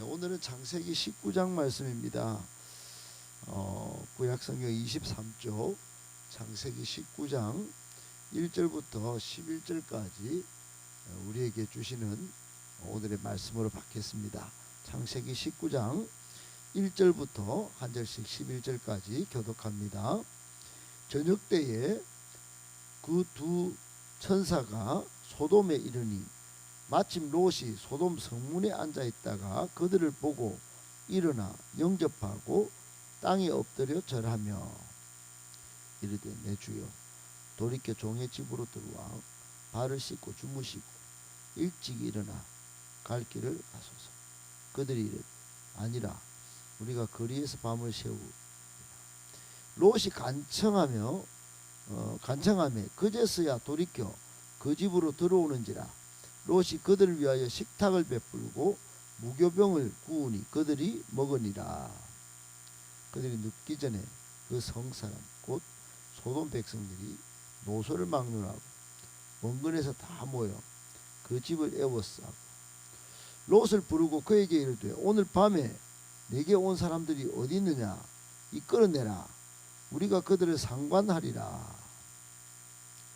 오늘은 창세기 19장 말씀입니다. 구약성경 23쪽 창세기 19장 1절부터 11절까지 우리에게 주시는 오늘의 말씀으로 받겠습니다. 창세기 19장 1절부터 한 절씩 11절까지 교독합니다. 저녁 때에 그 두 천사가 소돔에 이르니 마침 롯이 소돔 성문에 앉아 있다가 그들을 보고 일어나 영접하고 땅에 엎드려 절하며 이르되 내 주여 돌이켜 종의 집으로 들어와 발을 씻고 주무시고 일찍 일어나 갈 길을 가소서. 그들이 이르되 아니라 우리가 거리에서 밤을 새우리라. 롯이 간청하며 그제서야 돌이켜 그 집으로 들어오는지라. 롯이 그들을 위하여 식탁을 베풀고 무교병을 구우니 그들이 먹으니라. 그들이 눕기 전에 그 성사람 곧 소돔 백성들이 노소를 막론하고 원근에서 다 모여 그 집을 에워싸고 롯을 부르고 그에게 이르되 오늘 밤에 내게 온 사람들이 어디 있느냐 이끌어내라. 우리가 그들을 상관하리라.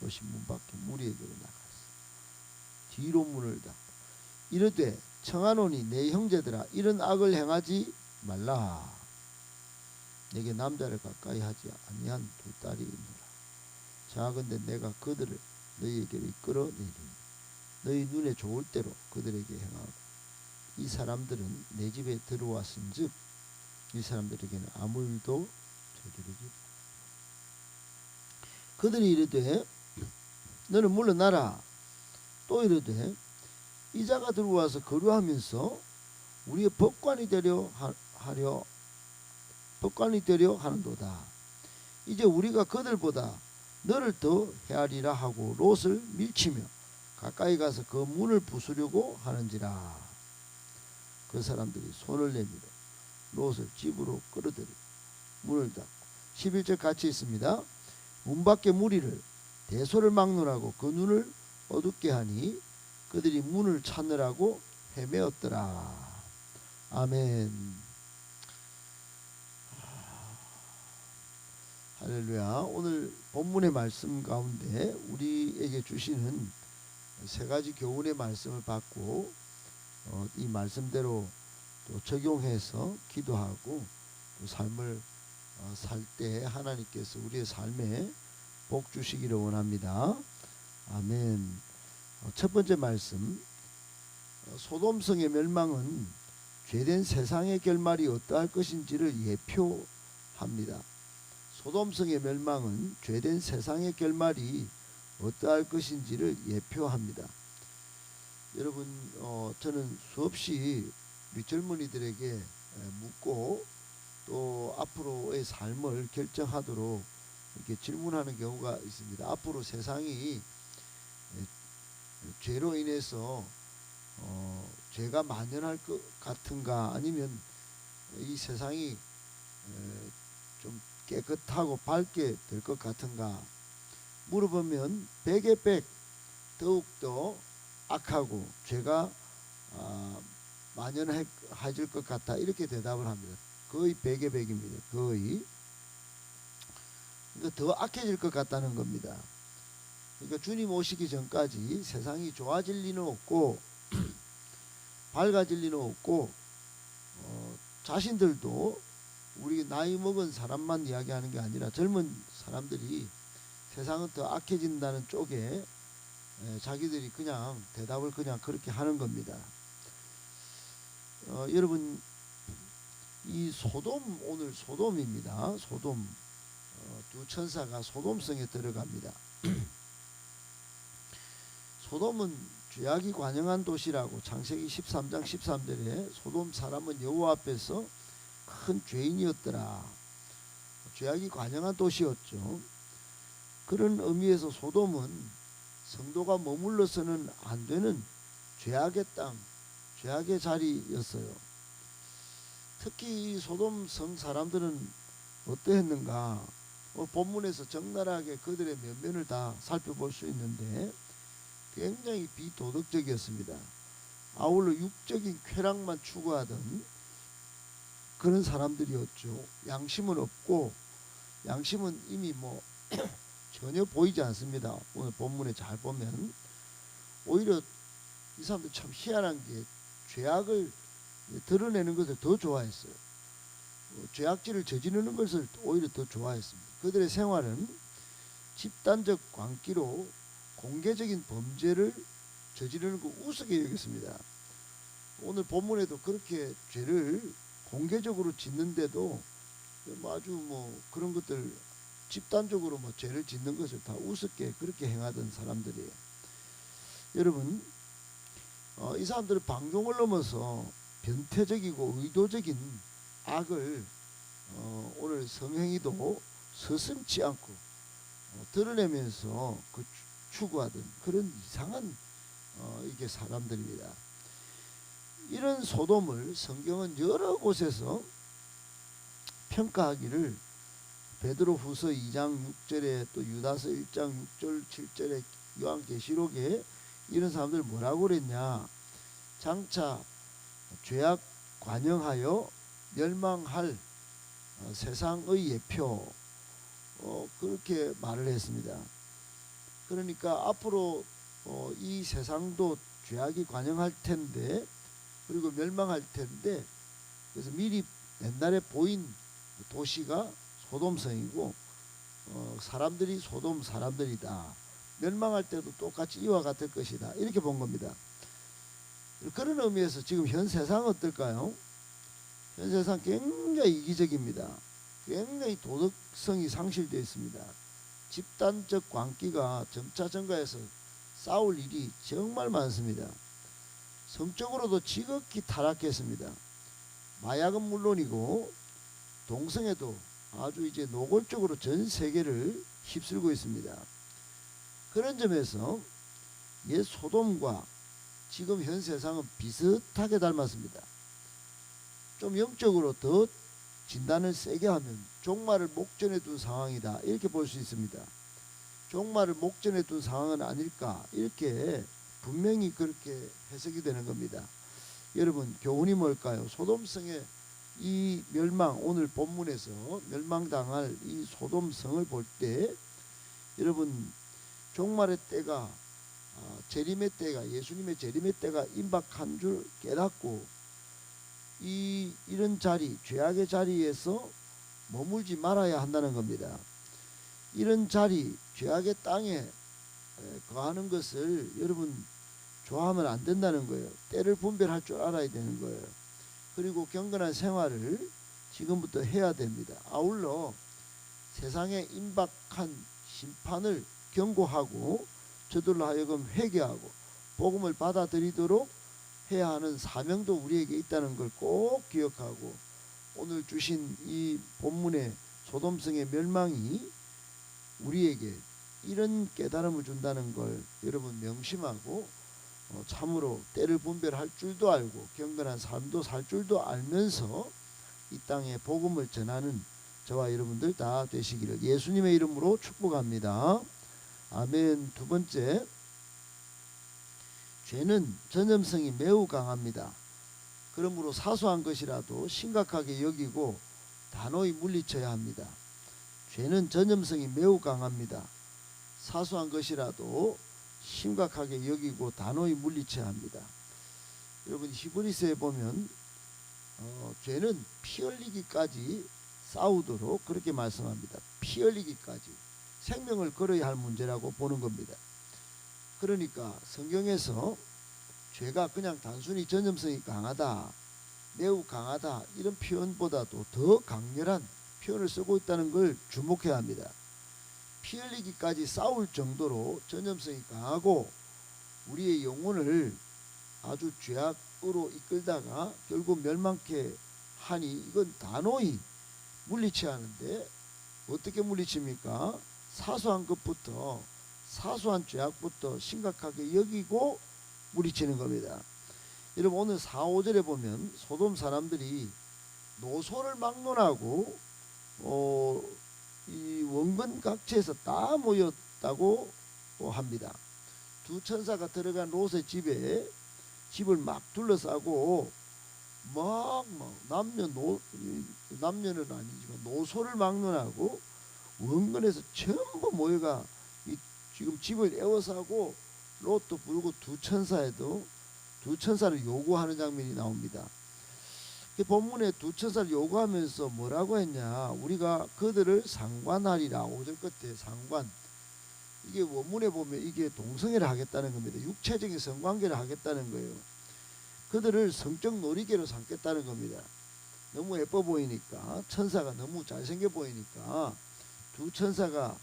롯이 문 밖에 무리에게로 나갔어. 뒤로 문을 닫고 이르되 청하노니 내 형제들아 이런 악을 행하지 말라. 내게 남자를 가까이 하지 아니한 두 딸이 있노라. 자건대 내가 그들을 너희에게로 이끌어내리니 너희 눈에 좋을 대로 그들에게 행하고 이 사람들은 내 집에 들어왔은즉 이 사람들에게는 아무 일도 저지르지. 그들이 이르되 너는 물러나라. 또 이르되 이자가 들어와서 거류하면서 우리의 법관이 되려 하는도다. 이제 우리가 그들보다 너를 더 헤아리라 하고 롯을 밀치며 가까이 가서 그 문을 부수려고 하는지라. 그 사람들이 손을 내밀어 롯을 집으로 끌어들이고 문을 닫고 11절 같이 있습니다. 문 밖에 무리를 대소를 막론하고 그 눈을 어둡게 하니 그들이 문을 찾느라고 헤매었더라. 아멘. 할렐루야. 오늘 본문의 말씀 가운데 우리에게 주시는 세 가지 교훈의 말씀을 받고 이 말씀대로 또 적용해서 기도하고 또 삶을 살 때 하나님께서 우리의 삶에 복 주시기를 원합니다. 아멘. 첫 번째 말씀, 소돔성의 멸망은 죄된 세상의 결말이 어떠할 것인지를 예표합니다. 소돔성의 멸망은 죄된 세상의 결말이 어떠할 것인지를 예표합니다. 여러분, 저는 수없이 우리 젊은이들에게 묻고 또 앞으로의 삶을 결정하도록 이렇게 질문하는 경우가 있습니다. 앞으로 세상이 죄로 인해서 죄가 만연할 것 같은가, 아니면 이 세상이 좀 깨끗하고 밝게 될 것 같은가 물어보면 100에 100 더욱더 악하고 죄가 만연해질 것 같다, 이렇게 대답을 합니다. 거의 100에 100입니다. 거의. 그러니까 더 악해질 것 같다는 겁니다. 그러니까 주님 오시기 전까지 세상이 좋아질 리는 없고 밝아질 리는 없고 자신들도 우리 나이 먹은 사람만 이야기하는 게 아니라 젊은 사람들이 세상은 더 악해진다는 쪽에 자기들이 그냥 대답을 그냥 그렇게 하는 겁니다. 여러분, 이 소돔, 오늘 소돔입니다. 소돔, 두 천사가 소돔성에 들어갑니다. 소돔은 죄악이 관영한 도시라고 창세기 13장 13절에 소돔 사람은 여호와 앞에서 큰 죄인이었더라. 죄악이 관영한 도시였죠. 그런 의미에서 소돔은 성도가 머물러서는 안 되는 죄악의 땅, 죄악의 자리였어요. 특히 소돔 성 사람들은 어떠했는가? 본문에서 적나라하게 그들의 면면을 다 살펴볼 수 있는데 굉장히 비도덕적이었습니다. 아울러 육적인 쾌락만 추구하던 그런 사람들이었죠. 양심은 없고, 양심은 이미 전혀 보이지 않습니다. 오늘 본문에 잘 보면 오히려 이 사람들 참 희한한 게 죄악을 드러내는 것을 더 좋아했어요. 죄악질을 저지르는 것을 오히려 더 좋아했습니다. 그들의 생활은 집단적 광기로 공개적인 범죄를 저지르는 거 우습게 여겼습니다. 오늘 본문에도 그렇게 죄를 공개적으로 짓는데도 아주 그런 것들 집단적으로 죄를 짓는 것을 다 우습게 그렇게 행하던 사람들이에요. 여러분, 이 사람들은 방종을 넘어서 변태적이고 의도적인 악을 오늘 성행위도 서슴지 않고 드러내면서 추구하던 그런 이상한 이게 사람들입니다. 이런 소돔을 성경은 여러 곳에서 평가하기를 베드로후서 2장 6절에 또 유다서 1장 6절 7절에 요한계시록에 이런 사람들 뭐라고 그랬냐? 장차 죄악 관영하여 멸망할 세상의 예표, 그렇게 말을 했습니다. 그러니까 앞으로 이 세상도 죄악이 관영할 텐데, 그리고 멸망할 텐데, 그래서 미리 옛날에 보인 도시가 소돔성이고 사람들이 소돔 사람들이다. 멸망할 때도 똑같이 이와 같을 것이다. 이렇게 본 겁니다. 그런 의미에서 지금 현 세상은 어떨까요? 현 세상 굉장히 이기적입니다. 굉장히 도덕성이 상실되어 있습니다. 집단적 광기가 점차 증가해서 싸울 일이 정말 많습니다. 성적으로도 지극히 타락했습니다. 마약은 물론이고 동성애도 아주 이제 노골적으로 전 세계를 휩쓸고 있습니다. 그런 점에서 옛 소돔과 지금 현 세상은 비슷하게 닮았습니다. 좀 영적으로 더 진단을 세게 하면 종말을 목전에 둔 상황이다, 이렇게 볼 수 있습니다. 종말을 목전에 둔 상황은 아닐까, 이렇게 분명히 그렇게 해석이 되는 겁니다. 여러분, 교훈이 뭘까요? 소돔성의 이 멸망, 오늘 본문에서 멸망당할 이 소돔성을 볼 때 여러분, 종말의 때가 재림의 때가, 예수님의 재림의 때가 임박한 줄 깨닫고 이런 자리, 죄악의 자리에서 머물지 말아야 한다는 겁니다. 이런 자리, 죄악의 땅에 거하는 것을 여러분 좋아하면 안 된다는 거예요. 때를 분별할 줄 알아야 되는 거예요. 그리고 경건한 생활을 지금부터 해야 됩니다. 아울러 세상에 임박한 심판을 경고하고 저들로 하여금 회개하고 복음을 받아들이도록 해야 하는 사명도 우리에게 있다는 걸 꼭 기억하고, 오늘 주신 이 본문의 소돔성의 멸망이 우리에게 이런 깨달음을 준다는 걸 여러분 명심하고 참으로 때를 분별할 줄도 알고 경건한 삶도 살 줄도 알면서 이 땅에 복음을 전하는 저와 여러분들 다 되시기를 예수님의 이름으로 축복합니다. 아멘. 두 번째, 죄는 전염성이 매우 강합니다. 그러므로 사소한 것이라도 심각하게 여기고 단호히 물리쳐야 합니다. 죄는 전염성이 매우 강합니다. 사소한 것이라도 심각하게 여기고 단호히 물리쳐야 합니다. 여러분, 히브리서에 보면 죄는 피 흘리기까지 싸우도록 그렇게 말씀합니다. 피 흘리기까지 생명을 걸어야 할 문제라고 보는 겁니다. 그러니까 성경에서 죄가 그냥 단순히 전염성이 강하다, 매우 강하다, 이런 표현보다도 더 강렬한 표현을 쓰고 있다는 걸 주목해야 합니다. 피 흘리기까지 싸울 정도로 전염성이 강하고 우리의 영혼을 아주 죄악으로 이끌다가 결국 멸망케 하니 이건 단호히 물리쳐야 하는데, 어떻게 물리칩니까? 사소한 것부터, 사소한 죄악부터 심각하게 여기고 물리치는 겁니다. 여러분, 오늘 4, 5절에 보면 소돔 사람들이 노소를 막론하고 이 원근 각지에서 다 모였다고 합니다. 두 천사가 들어간 롯의 집에 집을 막 둘러싸고 막 남녀는 아니지만 노소를 막론하고 원근에서 전부 모여가 지금 집을 에워싸고 롯도 부르고 두 천사를 요구하는 장면이 나옵니다. 본문에 두 천사를 요구하면서 뭐라고 했냐, 우리가 그들을 상관하리라. 5절 끝에 상관, 이게 원문에 보면 이게 동성애를 하겠다는 겁니다. 육체적인 성관계를 하겠다는 거예요. 그들을 성적 놀이개로 삼겠다는 겁니다. 너무 예뻐 보이니까, 천사가 너무 잘생겨 보이니까 두 천사가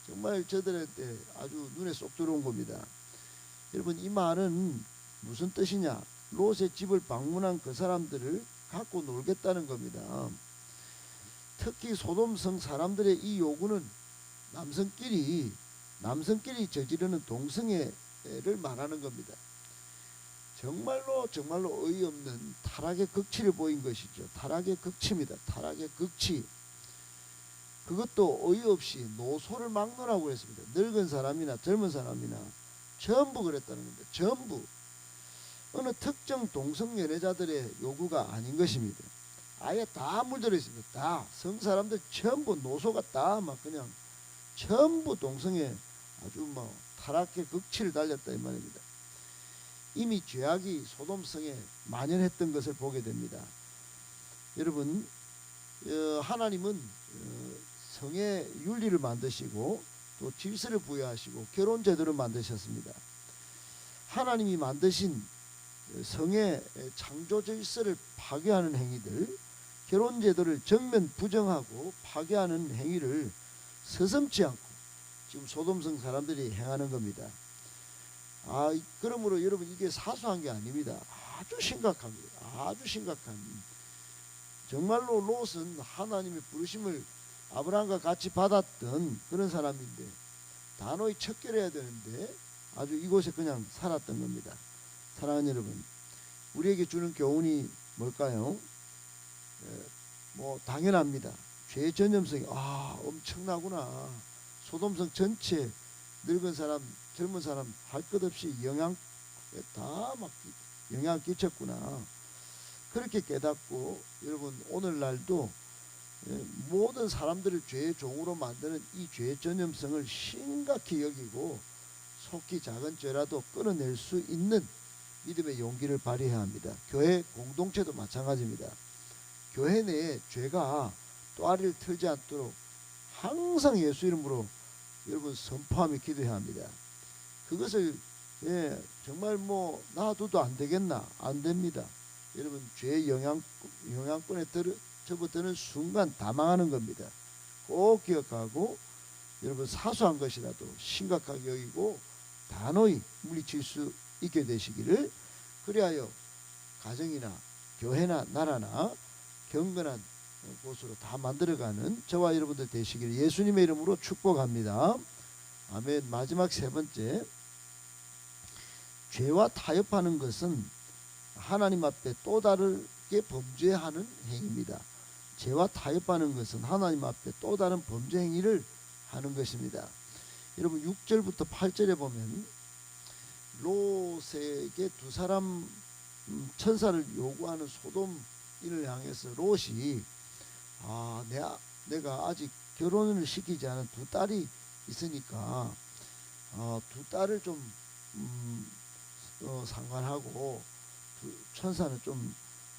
정말 저들한테 아주 눈에 쏙 들어온 겁니다. 여러분, 이 말은 무슨 뜻이냐, 롯의 집을 방문한 그 사람들을 갖고 놀겠다는 겁니다. 특히 소돔성 사람들의 이 요구는 남성끼리 저지르는 동성애를 말하는 겁니다. 정말로 어이없는 타락의 극치를 보인 것이죠. 타락의 극치입니다. 타락의 극치. 그것도 어이없이 노소를 막론하고 했습니다. 늙은 사람이나 젊은 사람이나 전부 그랬다는 겁니다. 전부. 어느 특정 동성 연애자들의 요구가 아닌 것입니다. 아예 다 물들어 있습니다. 다 성사람들 전부 노소가 다 막 그냥 전부 동성애 아주 뭐 타락의 극치를 달렸다 이 말입니다. 이미 죄악이 소돔성에 만연했던 것을 보게 됩니다. 여러분, 하나님은 성의 윤리를 만드시고 또 질서를 부여하시고 결혼 제도를 만드셨습니다. 하나님이 만드신 성의 창조 질서를 파괴하는 행위들, 결혼 제도를 정면 부정하고 파괴하는 행위를 서슴지 않고 지금 소돔성 사람들이 행하는 겁니다. 그러므로 여러분, 이게 사소한 게 아닙니다. 아주 심각합니다. 아주 심각한. 정말로 롯은 하나님의 부르심을 아브라함과 같이 받았던 그런 사람인데 단호히 척결해야 되는데 아주 이곳에 그냥 살았던 겁니다. 사랑하는 여러분, 우리에게 주는 교훈이 뭘까요? 뭐 당연합니다. 죄의 전염성이 엄청나구나. 소돔성 전체 늙은 사람 젊은 사람 할 것 없이 영향 끼쳤구나. 그렇게 깨닫고 여러분, 오늘날도 모든 사람들을 죄의 종으로 만드는 이 죄의 전염성을 심각히 여기고 속히 작은 죄라도 끊어낼 수 있는 믿음의 용기를 발휘해야 합니다. 교회 공동체도 마찬가지입니다. 교회 내에 죄가 또아리를 틀지 않도록 항상 예수 이름으로 여러분 선포하며 기도해야 합니다. 그것을 정말 뭐 놔둬도 안 되겠나? 안 됩니다. 여러분, 죄의 영향권에 접어드는 순간 다 망하는 겁니다. 꼭 기억하고 여러분, 사소한 것이라도 심각하게 여기고 단호히 물리칠 수 있게 되시기를, 그리하여 가정이나 교회나 나라나 경건한 곳으로 다 만들어가는 저와 여러분들 되시기를 예수님의 이름으로 축복합니다. 아멘. 마지막 세 번째, 죄와 타협하는 것은 하나님 앞에 또 다르게 범죄하는 행위입니다. 죄와 타협하는 것은 하나님 앞에 또 다른 범죄 행위를 하는 것입니다. 여러분, 6절부터 8절에 보면 롯에게 두 사람 천사를 요구하는 소돔인을 향해서 롯이 내가 아직 결혼을 시키지 않은 두 딸이 있으니까 두 딸을 좀 상관하고 천사는 좀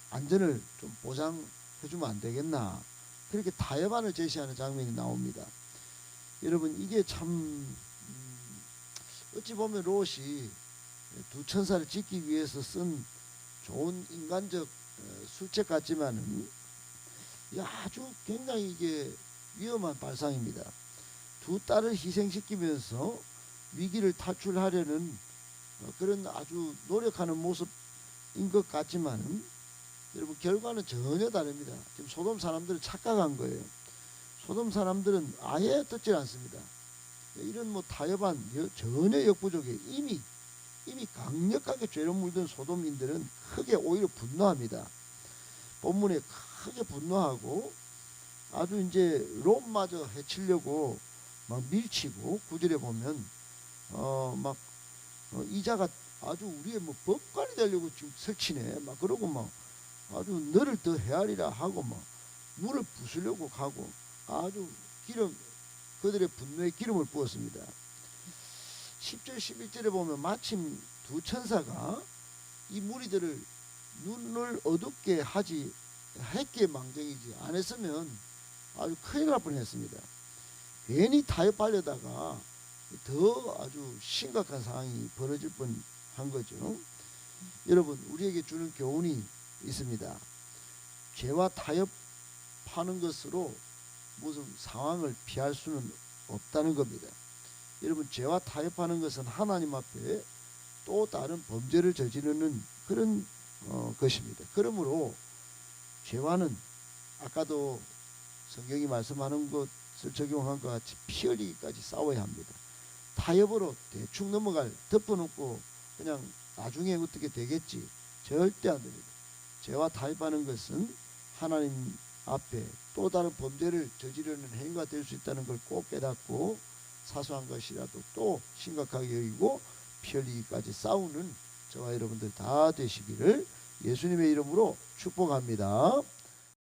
안전을 좀 보장해주면 안 되겠나, 그렇게 타협안을 제시하는 장면이 나옵니다. 여러분, 이게 참 어찌 보면 롯이 두 천사를 짓기 위해서 쓴 좋은 인간적 술책 같지만은 아주 굉장히 이게 위험한 발상입니다. 두 딸을 희생시키면서 위기를 탈출하려는 그런 아주 노력하는 모습인 것 같지만은 여러분, 결과는 전혀 다릅니다. 지금 소돔 사람들은 착각한 거예요. 소돔 사람들은 아예 듣질 않습니다. 이런 뭐 타협한 전혀 역부족이에요. 이미 강력하게 죄로 물든 소돔인들은 크게 오히려 분노합니다. 본문에 크게 분노하고 아주 이제 롯마저 해치려고 막 밀치고, 9절에 보면 이자가 아주 우리의 뭐 법관이 되려고 지금 설치네 막 그러고 막 아주 너를 더 헤아리라 하고 막 물을 부수려고 하고 아주 기름 그들의 분노에 기름을 부었습니다. 10절 11절에 보면 마침 두 천사가 이 무리들을 눈을 어둡게 하지 했기에 망정이지 안 했으면 아주 큰일 날 뻔했습니다. 괜히 타협하려다가 더 아주 심각한 상황이 벌어질 뻔한 거죠. 여러분 우리에게 주는 교훈이 있습니다. 죄와 타협하는 것으로 무슨 상황을 피할 수는 없다는 겁니다. 여러분 죄와 타협하는 것은 하나님 앞에 또 다른 범죄를 저지르는 그런 것입니다. 그러므로 죄와는 아까도 성경이 말씀하는 것을 적용한 것 같이 피 흘리기까지 싸워야 합니다. 타협으로 대충 넘어갈 덮어놓고 그냥 나중에 어떻게 되겠지 절대 안 됩니다. 죄와 타협하는 것은 하나님 앞에 또 다른 범죄를 저지르는 행위가 될 수 있다는 걸 꼭 깨닫고 사소한 것이라도 또 심각하게 여기고 피 흘리기까지 싸우는 저와 여러분들 다 되시기를 예수님의 이름으로 축복합니다.